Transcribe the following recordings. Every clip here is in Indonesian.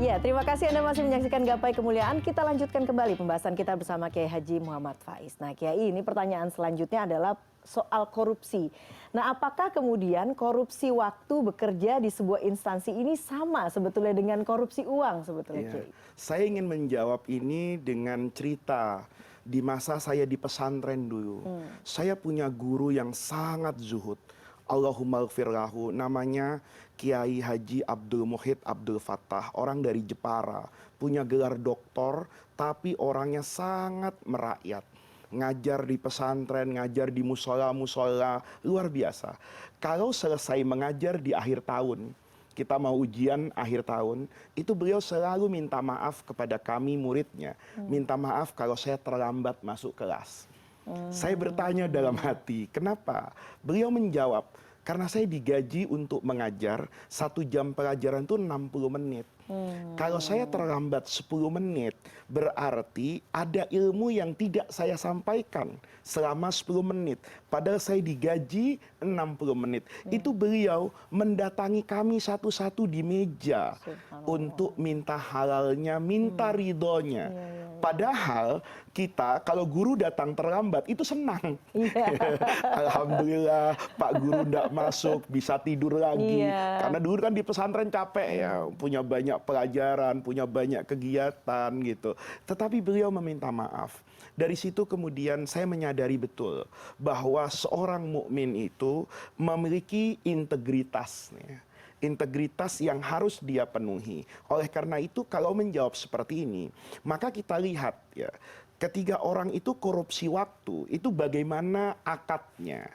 Ya, terima kasih Anda masih menyaksikan Gapai Kemuliaan. Kita lanjutkan kembali pembahasan kita bersama Kiai Haji Muhammad Faiz. Nah, Kiai, ini pertanyaan selanjutnya adalah soal korupsi. Nah, apakah kemudian korupsi waktu bekerja di sebuah instansi ini sama sebetulnya dengan korupsi uang sebetulnya, Ya, Kiai? saya ingin menjawab ini dengan cerita di masa saya di pesantren dulu. Saya punya guru yang sangat zuhud. Allahumma gfirlahu, namanya Kiai Haji Abdul Muhid Abdul Fattah, orang dari Jepara, punya gelar doktor, tapi orangnya sangat merakyat. Ngajar di pesantren, ngajar di musola-musola, luar biasa. Kalau selesai mengajar di akhir tahun, kita mau ujian akhir tahun, itu beliau selalu minta maaf kepada kami muridnya. Minta maaf kalau saya terlambat masuk kelas. Saya bertanya dalam hati, kenapa? Beliau menjawab, karena saya digaji untuk mengajar, 1 jam pelajaran itu 60 menit. Kalau saya terlambat 10 menit, berarti ada ilmu yang tidak saya sampaikan selama 10 menit. Padahal saya digaji 60 menit. Itu beliau mendatangi kami satu-satu di meja untuk minta halalnya, minta ridhonya. Padahal kita kalau guru datang terlambat itu senang. Alhamdulillah Pak Guru tidak masuk, bisa tidur lagi. Karena dulu kan di pesantren capek ya, punya banyak pelajaran, punya banyak kegiatan gitu. Tetapi beliau meminta maaf. Dari situ kemudian saya menyadari betul bahwa seorang mukmin itu memiliki integritas. Integritas yang harus dia penuhi. Oleh karena itu kalau menjawab seperti ini, maka kita lihat ya, ketiga orang itu korupsi waktu, itu bagaimana akadnya.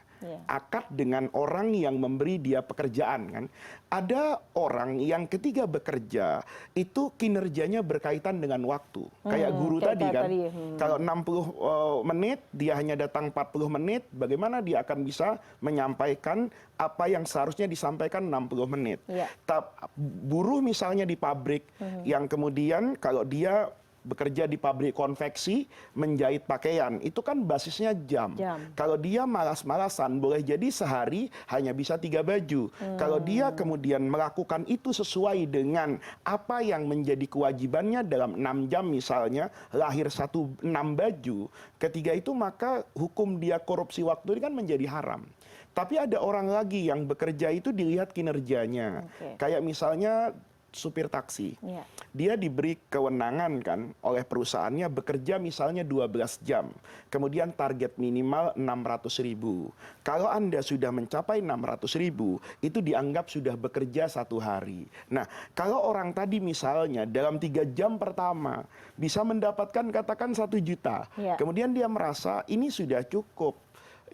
Akad dengan orang yang memberi dia pekerjaan kan. Ada orang yang ketika bekerja itu kinerjanya berkaitan dengan waktu. Kayak guru tadi kan. Kalau 60 menit dia hanya datang 40 menit, bagaimana dia akan bisa menyampaikan apa yang seharusnya disampaikan 60 menit. Buruh misalnya di pabrik yang kemudian kalau dia bekerja di pabrik konveksi, menjahit pakaian, itu kan basisnya jam. Kalau dia malas-malasan, boleh jadi sehari hanya bisa 3 baju. Kalau dia kemudian melakukan itu sesuai dengan apa yang menjadi kewajibannya dalam 6 jam misalnya, lahir 6 baju, ketiga itu maka hukum dia korupsi waktu ini kan menjadi haram. Tapi ada orang lagi yang bekerja itu dilihat kinerjanya. Kayak misalnya supir taksi. Dia diberi kewenangan kan oleh perusahaannya bekerja misalnya 12 jam. Kemudian target minimal 600.000. Kalau Anda sudah mencapai 600.000, itu dianggap sudah bekerja 1 hari. Nah, kalau orang tadi misalnya dalam 3 jam pertama bisa mendapatkan katakan 1 juta. Kemudian dia merasa ini sudah cukup.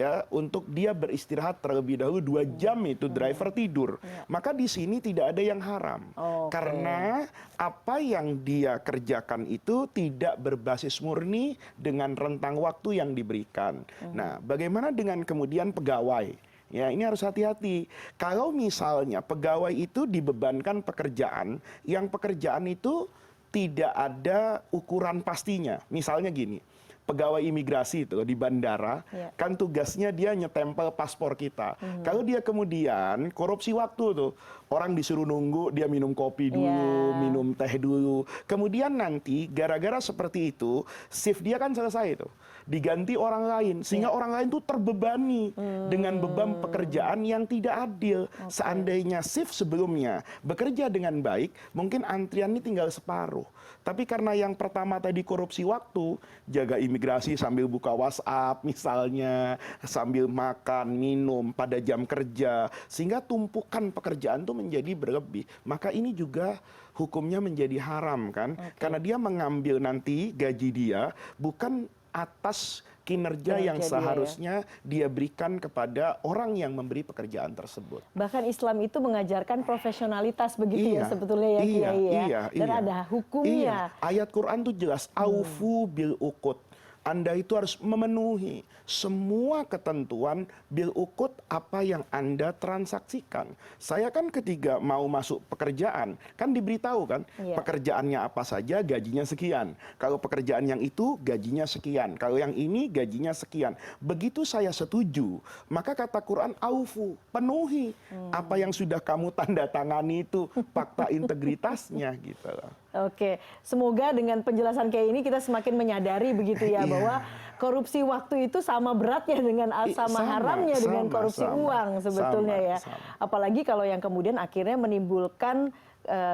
Ya, untuk dia beristirahat terlebih dahulu 2 jam itu driver tidur. Maka di sini tidak ada yang haram. Karena apa yang dia kerjakan itu tidak berbasis murni dengan rentang waktu yang diberikan. Nah, bagaimana dengan kemudian pegawai? Ya, ini harus hati-hati. Kalau misalnya pegawai itu dibebankan pekerjaan, yang pekerjaan itu tidak ada ukuran pastinya. Misalnya gini, pegawai imigrasi itu di bandara, kan tugasnya dia nyetempel paspor kita. Kalau dia kemudian korupsi waktu tuh, orang disuruh nunggu, dia minum kopi dulu, minum teh dulu. Kemudian nanti gara-gara seperti itu, shift dia kan selesai itu. Diganti orang lain, sehingga orang lain tuh terbebani dengan beban pekerjaan yang tidak adil. Seandainya shift sebelumnya bekerja dengan baik, mungkin antrian ini tinggal separuh. Tapi karena yang pertama tadi korupsi waktu, jaga imigrasi sambil buka WhatsApp misalnya, sambil makan, minum pada jam kerja, sehingga tumpukan pekerjaan itu menjadi berlebih. Maka ini juga hukumnya menjadi haram kan, karena dia mengambil nanti gaji dia bukan atas kinerja yang seharusnya dia berikan kepada orang yang memberi pekerjaan tersebut. Bahkan Islam itu mengajarkan profesionalitas begitu ya sebetulnya ya Kiai ya. Dan ada hukumnya. Ayat Quran itu jelas, aufu bil uqud. Anda itu harus memenuhi semua ketentuan bil uqud apa yang Anda transaksikan. Saya kan ketika mau masuk pekerjaan, kan diberitahu kan, pekerjaannya apa saja gajinya sekian. Kalau pekerjaan yang itu gajinya sekian. Kalau yang ini gajinya sekian. Begitu saya setuju, maka kata Quran aufu, penuhi apa yang sudah kamu tanda tangani itu fakta integritasnya gitu loh. Oke, semoga dengan penjelasan kayak ini kita semakin menyadari begitu ya bahwa korupsi waktu itu sama beratnya dengan sama haramnya dengan korupsi uang sebetulnya ya. Apalagi kalau yang kemudian akhirnya menimbulkan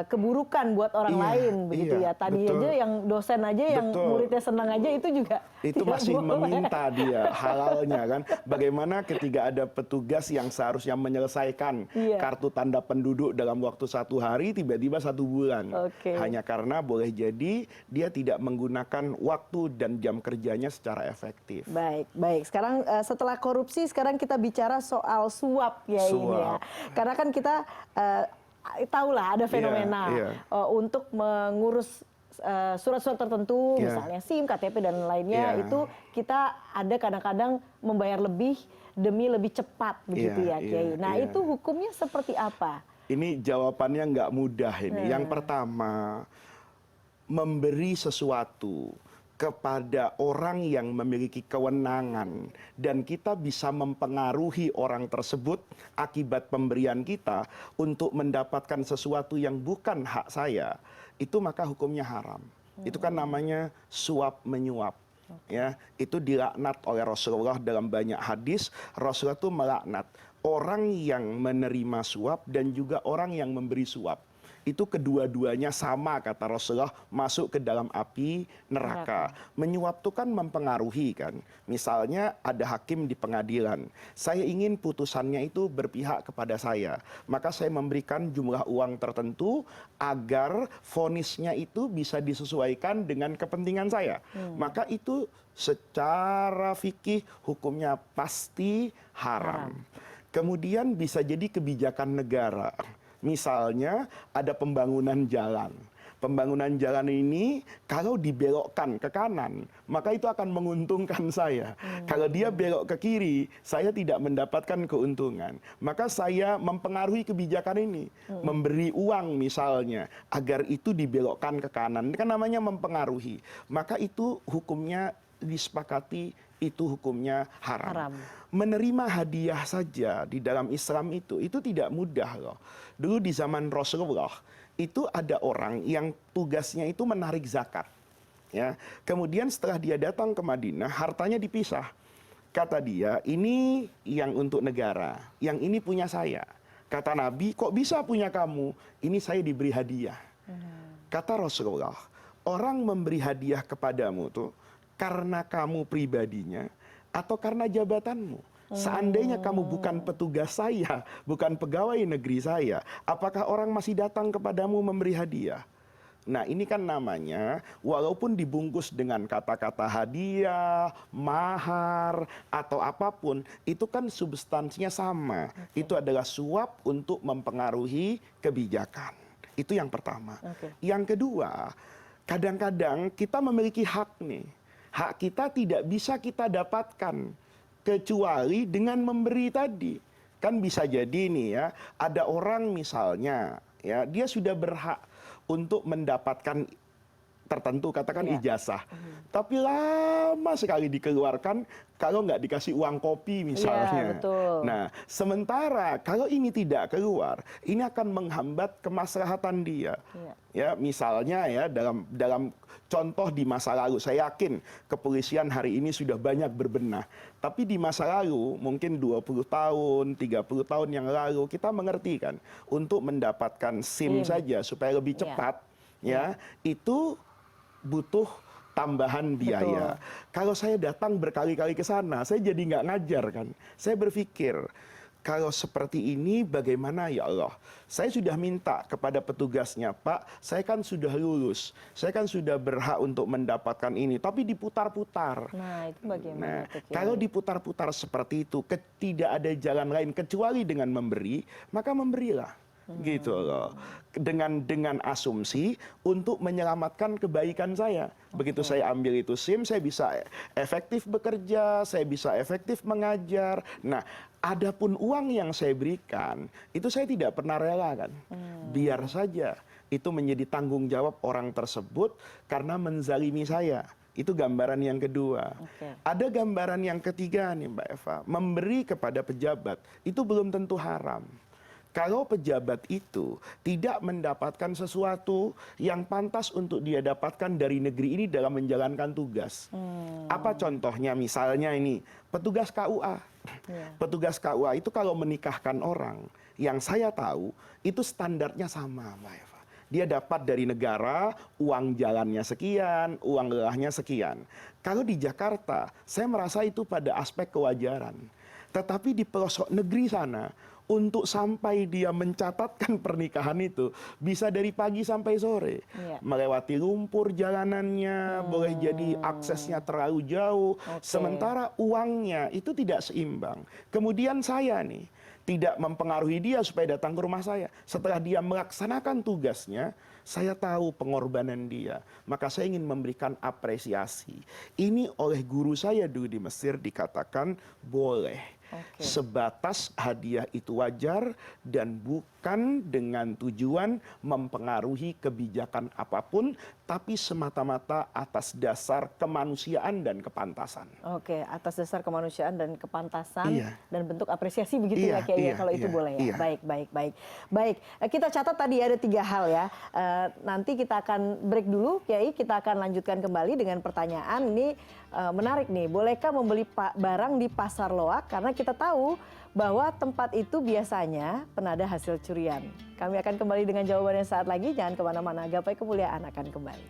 keburukan buat orang lain begitu ya. Tadi aja yang dosen aja yang muridnya senang aja itu juga itu masih meminta dia halalnya kan. Bagaimana ketika ada petugas yang seharusnya menyelesaikan kartu tanda penduduk dalam waktu 1 hari tiba-tiba 1 bulan. Hanya karena boleh jadi dia tidak menggunakan waktu dan jam kerjanya secara efektif. Baik, baik. Sekarang setelah korupsi sekarang kita bicara soal suap ya ini ya. Karena kan kita tahulah ada fenomena untuk mengurus surat-surat tertentu, misalnya SIM, KTP dan lainnya itu kita ada kadang-kadang membayar lebih demi lebih cepat begitu ya Kiai. Nah itu hukumnya seperti apa? Ini jawabannya nggak mudah ini. Yang pertama, memberi sesuatu kepada orang yang memiliki kewenangan dan kita bisa mempengaruhi orang tersebut akibat pemberian kita untuk mendapatkan sesuatu yang bukan hak saya, itu maka hukumnya haram. Itu kan namanya suap menyuap. Ya, itu dilaknat oleh Rasulullah dalam banyak hadis. Rasulullah itu melaknat orang yang menerima suap dan juga orang yang memberi suap. Itu kedua-duanya sama kata Rasulullah masuk ke dalam api neraka. Menyuap itu kan mempengaruhi kan. Misalnya ada hakim di pengadilan. Saya ingin putusannya itu berpihak kepada saya. Maka saya memberikan jumlah uang tertentu agar vonisnya itu bisa disesuaikan dengan kepentingan saya. Maka itu secara fikih hukumnya pasti haram. Kemudian bisa jadi kebijakan negara. Misalnya ada pembangunan jalan. Pembangunan jalan ini kalau dibelokkan ke kanan, maka itu akan menguntungkan saya. Kalau dia belok ke kiri, saya tidak mendapatkan keuntungan. Maka saya mempengaruhi kebijakan ini. Memberi uang misalnya, agar itu dibelokkan ke kanan. Ini kan namanya mempengaruhi. Maka itu hukumnya disepakati, itu hukumnya haram. Menerima hadiah saja di dalam Islam itu tidak mudah loh. Dulu di zaman Rasulullah itu ada orang yang tugasnya itu menarik zakat. Ya, kemudian setelah dia datang ke Madinah, hartanya dipisah. Kata dia, ini yang untuk negara, yang ini punya saya. Kata Nabi, kok bisa punya kamu? Ini saya diberi hadiah. Kata Rasulullah, orang memberi hadiah kepadamu tuh karena kamu pribadinya atau karena jabatanmu. Seandainya kamu bukan petugas saya, bukan pegawai negeri saya, apakah orang masih datang kepadamu memberi hadiah? Nah ini kan namanya, walaupun dibungkus dengan kata-kata hadiah, mahar, atau apapun, itu kan substansinya sama. Itu adalah suap untuk mempengaruhi kebijakan. Itu yang pertama. Yang kedua, kadang-kadang kita memiliki hak nih. Hak kita tidak bisa kita dapatkan kecuali dengan memberi tadi. Kan bisa jadi nih ya, ada orang misalnya ya, dia sudah berhak untuk mendapatkan tertentu, katakan ijazah. Tapi lama sekali dikeluarkan kalau nggak dikasih uang kopi misalnya. Nah, sementara kalau ini tidak keluar, ini akan menghambat kemaslahatan dia. Ya, misalnya ya dalam contoh di masa lalu, saya yakin kepolisian hari ini sudah banyak berbenah. Tapi di masa lalu, mungkin 20 tahun, 30 tahun yang lalu, kita mengerti kan, untuk mendapatkan SIM saja supaya lebih cepat, ya, itu butuh tambahan biaya. Kalau saya datang berkali-kali ke sana, saya jadi nggak ngajar kan. Saya berpikir, kalau seperti ini bagaimana ya Allah? Saya sudah minta kepada petugasnya, Pak, saya kan sudah lulus, saya kan sudah berhak untuk mendapatkan ini, tapi diputar-putar. Nah, itu bagaimana? Kalau diputar-putar seperti itu, tidak ada jalan lain kecuali dengan memberi, maka memberilah. Gitu loh, dengan asumsi untuk menyelamatkan kebaikan saya. Begitu saya ambil itu SIM, saya bisa efektif bekerja, saya bisa efektif mengajar. Nah, adapun uang yang saya berikan itu saya tidak pernah rela kan, biar saja itu menjadi tanggung jawab orang tersebut karena menzalimi saya. Itu gambaran yang kedua. Ada gambaran yang ketiga nih Mbak Eva, memberi kepada pejabat itu belum tentu haram. Kalau pejabat itu tidak mendapatkan sesuatu yang pantas untuk dia dapatkan dari negeri ini dalam menjalankan tugas. Apa contohnya? Misalnya ini, petugas KUA. Petugas KUA itu kalau menikahkan orang, yang saya tahu itu standarnya sama, Mbak Eva. Dia dapat dari negara, uang jalannya sekian, uang lelahnya sekian. Kalau di Jakarta, saya merasa itu pada aspek kewajaran. Tetapi di pelosok negeri sana, untuk sampai dia mencatatkan pernikahan itu, bisa dari pagi sampai sore. Melewati lumpur jalanannya, boleh jadi aksesnya terlalu jauh. Sementara uangnya itu tidak seimbang. Kemudian saya nih, tidak mempengaruhi dia supaya datang ke rumah saya. Setelah dia melaksanakan tugasnya, saya tahu pengorbanan dia. Maka saya ingin memberikan apresiasi. Ini oleh guru saya dulu di Mesir dikatakan boleh. Sebatas hadiah itu wajar dan bukan dengan tujuan mempengaruhi kebijakan apapun, tapi semata-mata atas dasar kemanusiaan dan kepantasan. Oke, atas dasar kemanusiaan dan kepantasan dan bentuk apresiasi begitu ya Kiai, kalau itu boleh ya. Baik, kita catat tadi ada 3 hal ya. Nanti kita akan break dulu Kiai, kita akan lanjutkan kembali dengan pertanyaan ini menarik nih. Bolehkah membeli barang di pasar loak? Karena kita tahu bahwa tempat itu biasanya penada hasil curian. Kami akan kembali dengan jawabannya saat lagi. Jangan kemana-mana, Gapai Kemuliaan akan kembali.